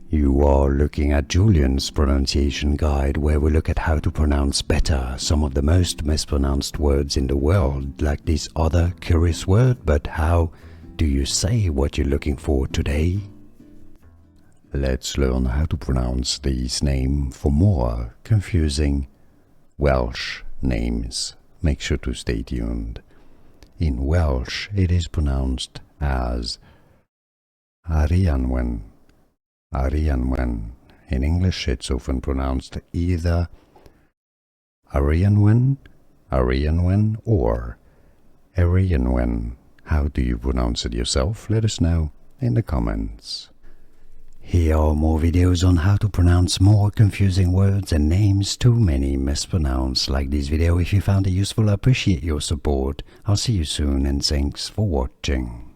You are looking at Julian's pronunciation guide, where we look at how to pronounce better some of the most mispronounced words in the world, like this other curious word. But how do you say what you're looking for today? Let's learn how to pronounce these names for more confusing Welsh names. Make sure to stay tuned. In Welsh, it is pronounced as Arianwen. Arianwen. In English, it's often pronounced either Arianwen, Arianwen, or Arianwen. How do you pronounce it yourself? Let us know in the comments. Here are more videos on how to pronounce more confusing words and names too many mispronounced. Like this video if you found it useful. I appreciate your support. I'll see you soon and thanks for watching.